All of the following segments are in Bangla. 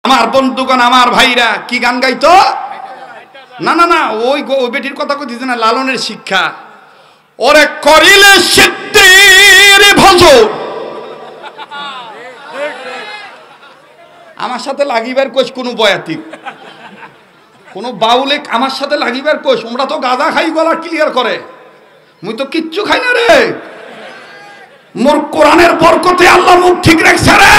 আমার বন্ধুগণ, আমার ভাইরা কি গান গাইতো? না না না, ওই বেটির কথা কইতেছে না, লালনের শিক্ষা। ওরে করিলে সিদ্ধির ভজ, আমার সাথে লাগিবার কোষ কোন বয়াতি, কোন বাউলে আমার সাথে লাগিবার কোষ। ওমরা তো গাঁজা খাই গলা ক্লিয়ার করে, মুই তো কিচ্ছু খাই না রে। মোর কোরআনের বরকতে আল্লাহ মুখ ঠিক রাখছে রে।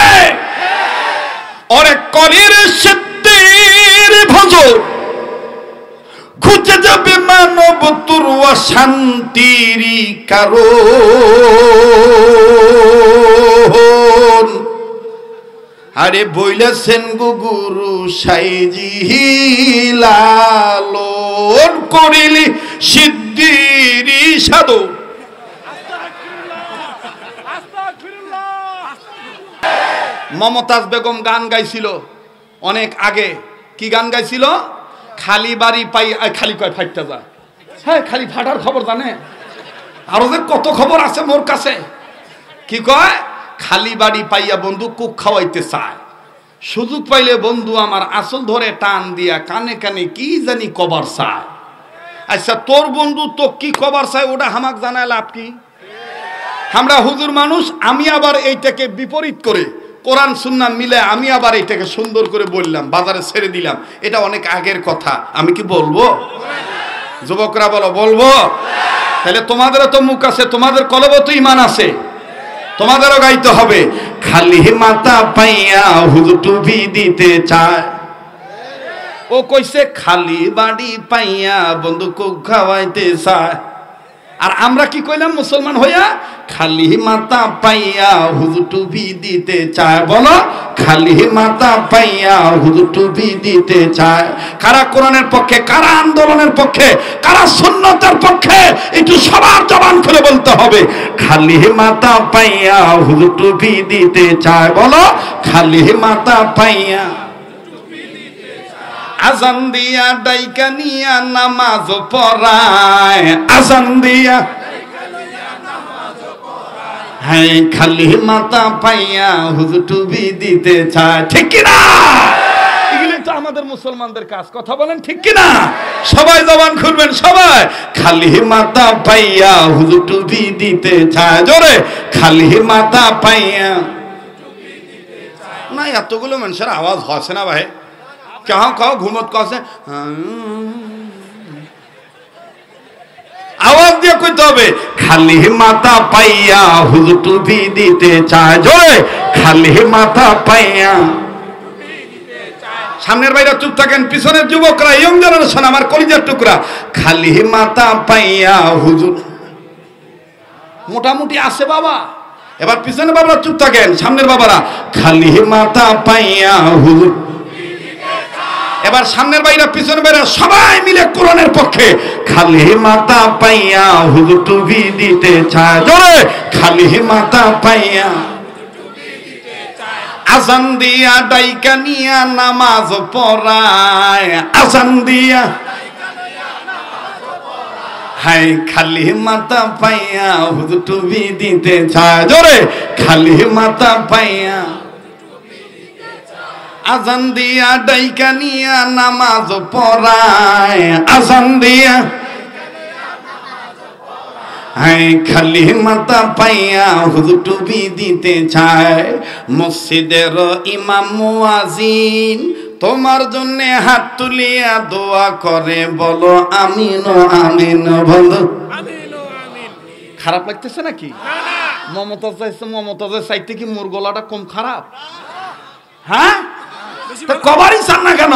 ওরে করিলে সিদ্ধির ভজ, খুঁজে যাবে মানব তোর শান্তির কারণ। আরে বইলেছেন গো গুরু সাইজি লালন, করিলি সিদ্ধির সাধন। মমতাজ বেগম গান গাইছিল অনেক আগে। কি গান গাইছিল? খালি বাড়ি পাই, খালি কয় ফাইটটা যা। হ্যাঁ, খালি ফাটার খবর জানে, আরো যে কত খবর আছে মোর কাছে। কি কয়? খালি বাড়ি পাইয়া বন্ধু কুক খাওয়াইতে চায়, সুযোগ পাইলে বন্ধু আমার আসল ধরে টান দিয়া কানে কানে কি জানি কবার চায়। আচ্ছা, তোর বন্ধু তো কি কবার চায় ওটা হামাক জানায় লাভ কি? আমরা হুজুর মানুষ, আমি আবার এইটাকে বিপরীত করে কোরআন সুন্নাহ মিলে আমি আবার এইটাকে সুন্দর করে বললাম, বাজারে ছেড়ে দিলাম। এটা অনেক আগের কথা, আমি কি বলবো? যুবকরা বলো, বলবো? তাহলে তোমাদেরও তো মুখ আছে, তোমাদের কলবে তো ঈমান আছে, তোমাদেরও গাইতে হবে। খালি মাথা পাইয়া হুজুর টুপি দিতে চায়। ও কইছে খালি বাড়ি পাইয়া বন্ধু কুক খাওয়াইতে চায়। আর আমরা কি কইলাম মুসলমান হইয়া? খালি মাথা পাইয়া হুজুর টুপি দিতে চায়। বলো, খালি মাথা পাইয়া হুজুর টুপি দিতে চায়। কারা কোরআনের পক্ষে, কারা আন্দোলনের পক্ষে, কারা সুন্নতের পক্ষে, একটু সবার জবান খুলে বলতে হবে। খালি মাথা পাইয়া হুজুর টুপি দিতে চায়। বলো, খালি মাথা পাইয়া। আজান দিয়া ডাইকা নিয়া নামাজ পড়ায়, আজান দিয়া হ্যাঁ, খালি মাথা পাইয়া হুজুর টুপি দিতে চায়। ঠিক কিনা? এগুলো তো আমাদের মুসলমানদের কাজ। কথা বলেন ঠিক কিনা? সবাই জবান খুলবেন, সবাই। খালি মাথা পাইয়া হুজুর টুপি দিতে চায়। জোরে, খালি মাথা পাইয়া। না, এতগুলো মানুষের আওয়াজ হচ্ছে না ভাই। কাহ কাহ ঘুমত কাছে আওয়াজ দিয়ে কইতে হবে, খালি মাথা পাইয়া হুজুর টুপি দিতে চায়। জোরে, খালি মাথা পাইয়া। সামনের বাইরে চুপ থাকেন, পিছনের যুবকরা, ইয়ং জেনারেশন, আমার কলিজার টুকরা, খালি মাথা পাইয়া হুজুর। মোটামুটি আছে বাবা। এবার পিছনের বাবারা চুপ থাকেন, সামনের বাবারা, খালি মাথা পাইয়া হুজুর। এবার সামনের বাইরা পিছনের বাইরা সবাই মিলে কোরআনের পক্ষে, খালি মাথা পাইয়া হুজুর টুপি দিতে চায়। জোরে, খালি মাথা পাইয়া। আজান দিয়া ডাইকা নিয়া নামাজ পড়ায়, আজান দিয়া হাই, খালি মাথা পাইয়া হুজুর টুপি দিতে চায়। জোরে, খালি মাথা পাইয়া। আজান দিয়া ডাইকা নিয়া নামাজ পড়ায়, আজান দিয়া হাই, খালি মাথা পাইয়া হুজুর টুপি দিতে চায়। মসজিদের ইমাম মুয়াজ্জিন তোমার জন্য হাত তুলিয়া দোয়া করে, বলো আমিন আমিন। বলো খারাপ লাগতেছে নাকি? মমতাজের চাইতে কি মোর গলাটা কম খারাপ? হ্যাঁ, কবারই চান না কেন?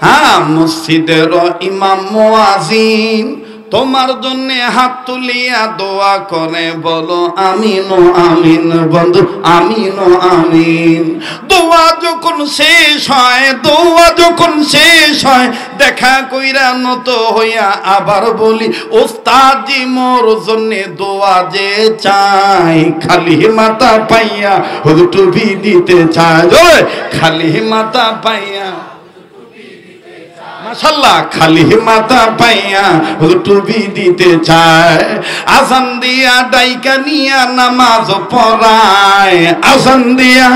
হ্যাঁ, মসজিদের ইমাম মুয়াজ্জিন তোমার জন্য হাত তুলিয়া দোয়া করে, বলো আমিন আমিন। বন্ধু আমিন আমিন। দোয়া যখন শেষ হয়, দোয়া যখন শেষ হয়, দেখা কইরা নত হইয়া আবার বলি, ওস্তাদজি মোর জন্য দোয়া যে চাই। খালি মাথা পাইয়া হুজুর টুপি দিতে চায়। জোরে, খালি মাথা পাইয়া। মাশাআল্লাহ, খালি মাথা পাইয়া হুজুর টুপি দিতে চায়। আজান দিয়া ডাইকা নিয়া নামাজ পড়ায়, আজান দিয়া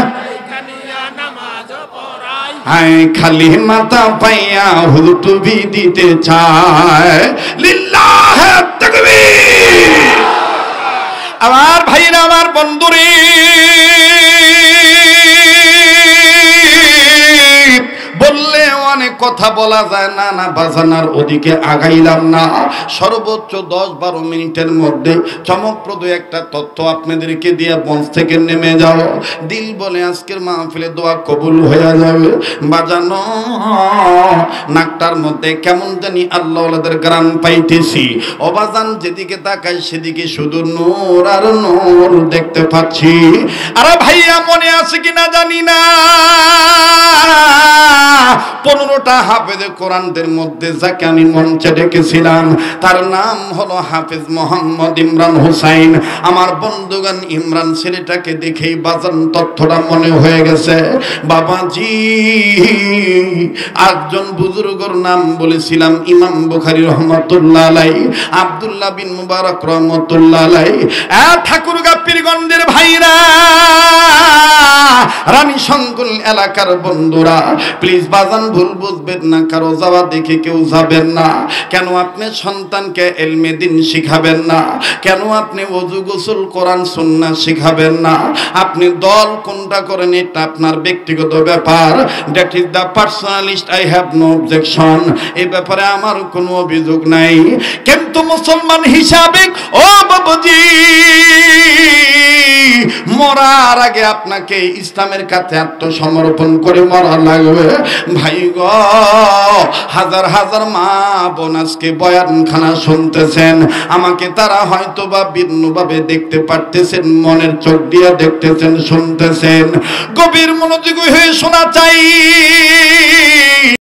আয় খালি মাথা পাইয়া হুতুবি দিতে চায় লিল্লাহ তাকবীর। আমার ভাইরা আমার বন্ধুরে বললে অনেক কথা বলা যায় না, না বাজানার ওদিকে আগাইলাম না। সর্বোচ্চ 10-12 মিনিটের মধ্যে চমকপ্রদ একটা তথ্য আপনাদেরকে দিয়ে মঞ্চ থেকে নেমে যাও। দিল বলে আজকের মাহফিলে দোয়া কবুল হয়ে যাবে। বাজানো নাকটার মধ্যে কেমন জানি আল্লাহওয়ালাদের গ্রাম পাইতেছি। অবাজান যেদিকে তাকাই সেদিকে শুধু নূর আর নূর দেখতে পাচ্ছি। আরে ভাইয়া মনে আছে কিনা জানি না, 15টা হাফেজে কোরআনদের মধ্যে যাকে আমি মঞ্চে ডেকেছিলাম তার নাম হলো হাফেজ মোহাম্মদ ইমরান হোসাইন। আমার বন্ধুগান ইমরান ছেলেটাকে দেখেই বাজান তথ্যটা মনে হয়ে গেছে। বাবাজি একজন বুজুর্গর নাম বলেছিলাম ইমাম বুখারী রহমাতুল্লাহ আলাইহি, আব্দুল্লাহ বিন মুবারক রহমাতুল্লাহ আলাইহি। ঠাকুরগাঁ পীরগঞ্জের ভাইরা, রানী সংকুল এলাকার বন্ধুরা, প্লিজ বাজান ভুল বুঝবেন না, কারো যাওয়া দেখে কেউ যাবেন না। কেন আপনি সন্তানকে ইলমে দ্বীন শিখাবেন না? কেন আপনি ওযু গোসল কোরআন সুন্নাহ শিখাবেন না? আপনি দল কোনটা করেন এটা আপনার ব্যক্তিগত ব্যাপার। That is the personalist, I have no objection. এই ব্যাপারে আমার কোনো অভিযোগ নাই। কিন্তু মুসলমান হিসাবে ও বাবুজি, মরার আগে আপনাকে ইসলামের কাছে আত্মসমর্পণ করে মরা লাগবে। ভাই গো, হাজার হাজার মা বোন আজকে বয়ানখানা শুনতেছেন, আমাকে তারা হয়তো বা ভিন্নভাবে দেখতে পারতেছেন, মনের চোখ দিয়ে দেখতেছেন, শুনতেছেন। গভীর মনোযোগী হয়ে শোনা চাই।